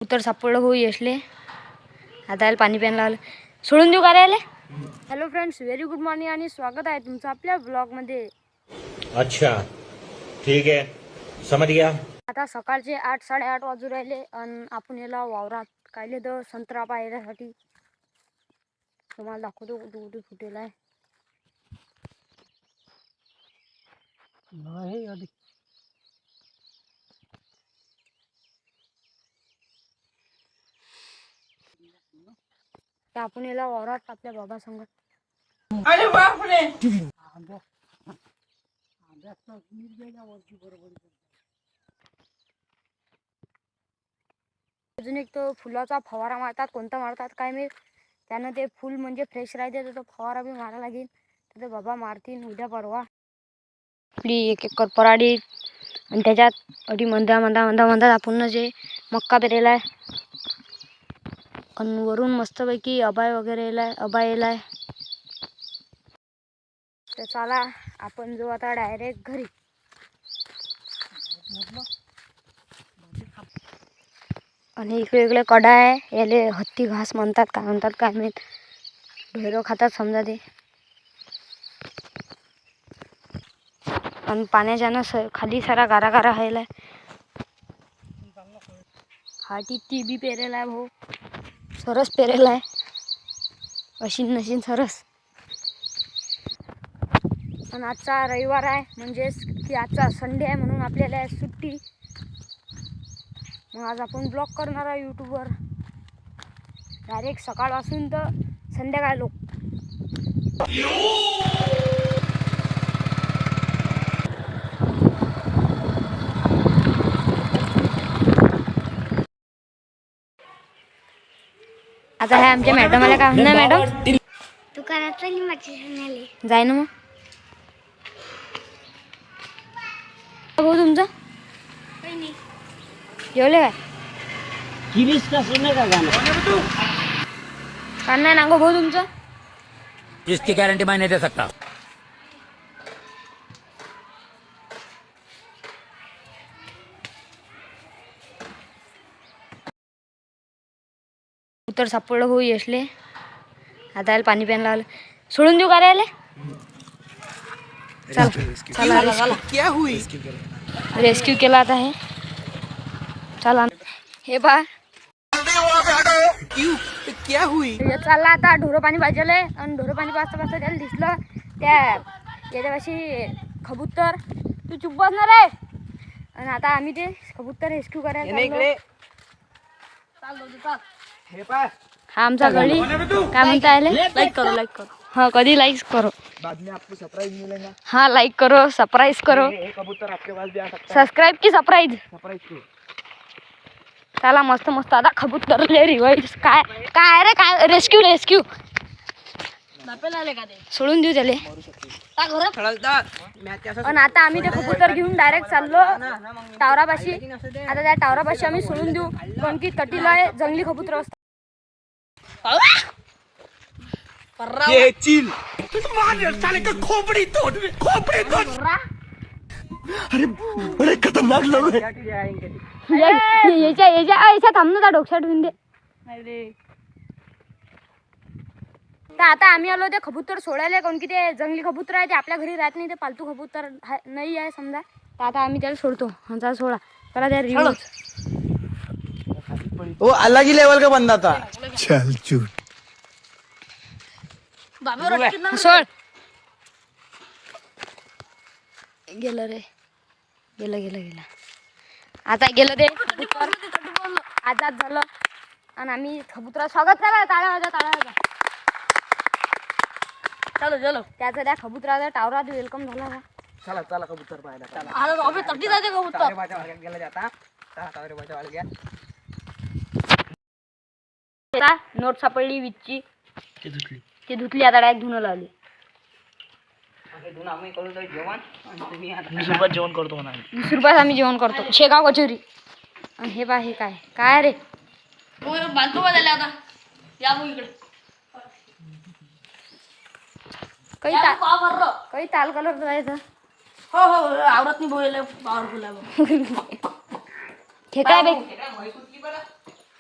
उत्तर सापडलं हो यशले. आता याला पाणी प्यायला लावलं. सोडून देऊ का याला? Hello friends, very good morning आणि स्वागत आहे तुमचं आपल्या ब्लॉगमध्ये. अच्छा ठीक आहे, समज गया. आता सकाळचे 8-8:30 वाजू राहिले आणि आपण याला वावरात कायले तर संत्रा पाहिल्यासाठी तुम्हाला दाखवतो कुठे कुठे फुटेल आहे. तर आपण याला वावरात आपल्या बाबा संग. अरे बापरे. अजून एक तो फुलाचा फवारा मारतात. कोणता मारतात काय मी, त्यानं ते फुल म्हणजे फ्रेश राहते तर तो फवारा बी मारा लागेल. तर ते बाबा मारतील उद्या परवा. आपली 1 एकर पराडी आणि त्याच्यात अडी मंदा आपण जे मक्का पेरेला आहे आणि वरून मस्तपैकी अबाय वगैरे येलाय. तर चला आपण जो आता डायरेक्ट घरी. आणि इकडे कडा आहे, याले हत्ती घास म्हणतात, काय म्हणतात काय माहीत. ढोरं खातात समजा ते. आणि पाण्याच्यानं खाली सारा गारा राहिलाय. हा ती बी पेरेला आहे भाऊ, सरस पेरेला आहे. अशीन नशीन सरस. आणि आजचा रविवार आहे, म्हणजेच की आजचा संडे आहे म्हणून आपल्याला सुट्टी. मग आज आपण ब्लॉग करणार आहे यूट्यूबवर डायरेक्ट सकाळपासून तर संध्याकाळ लोक. आता हे आमच्या मॅडमला काय म्हणणार, मॅडम दुकानात माझी जाय ना मग. भाऊ तुमचं जेवले काय? का नाही नांगो भाऊ तुमचं? इसकी गारंटी मैं नहीं दे सकता. उत्तर सापडलं हो यशले. आता याला पाणी प्यायला लावलं. सोडून देऊ का याला? चला क्या हुई? रेस्क्यू केला आता हे. चला हे पहा, क्या हुई? चालला आता ढोरं पाणी पाहिजे आणि ढोरं पाणी पाचता त्याला दिसलं त्या याच्यापाशी कबूतर. तू चुप बसणार आहे. आणि आता आम्ही ते कबूतर रेस्क्यू करायला. हा आमचा गळी काय म्हणता आले. लाईक करो. हाँ कधी लाइक करो, बाद में आपको सरप्राइज मिलेगा. हाँ लाइक करो, सरप्राइज करो. ये कबूतर आपके पास भी आ सकता है. सबस्क्राइब की सरप्राइज. सरप्राइज को चला मस्त आता कबूतर रिवाईज काय रे काय रेस्क्यू सोडून देऊ त्याले. आणि आता आम्ही ते कबूतर घेऊन डायरेक्ट चाललो टावरापाशी. आता त्या टावरापाशी आम्ही सोडून देऊ, कारण की तटीला जंगली कबूतर असतात. ये चिल. साले का खोपड़ी तोड़. अरे खतरनाक लोग हैं. याच्या थांब ना, डोक्यात ठेवून दे. तर आता आम्ही आलो ते कबूतर सोडायला, कारण की ते जंगली कबूतर आहे, ते आपल्या घरी राहत नाही, ते पालतू कबूतर नाही आहे समजा. तर आता आम्ही त्याला सोडतो. हा सोडा त्याला त्या रिव्ह्यू. वो अलग ही लेवल का बंदा था. चल चूट. सोड. गेलं रे, गेलं आता गेलं ते कबूतर. आजाद झालं आणि आम्ही कबुतरा स्वागत करा. टाळ्या वाजा. चलो त्याचं त्या कबुतराचा टावरात वेलकम झाला का. चला कबूतर पाहायला. चला तटी जाते कबूतर. गेला जाता. चला बाजा वाल गया. नोट सापडली वीजची, ती धुतली. आता डायरेक्ट धुणं लावली. 20 रुपयात जेवण करतो म्हणा. 20 रुपयात आम्ही जेवण करतो. शेगाव कचोरी. आणि हे बा, हे काय रे बांधतो बदलले आता. या मग इकडे काही ताल कलर जायचं. हो आवरत नाही बोलायला. पावरफुल आहे. खेकाय बे,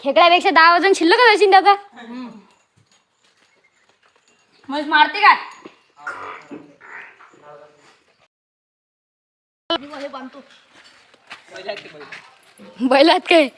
खेकड्यापेक्षा 10 वजन शिल्लकच असेल त्याचा. मग मारते काय बैलात काय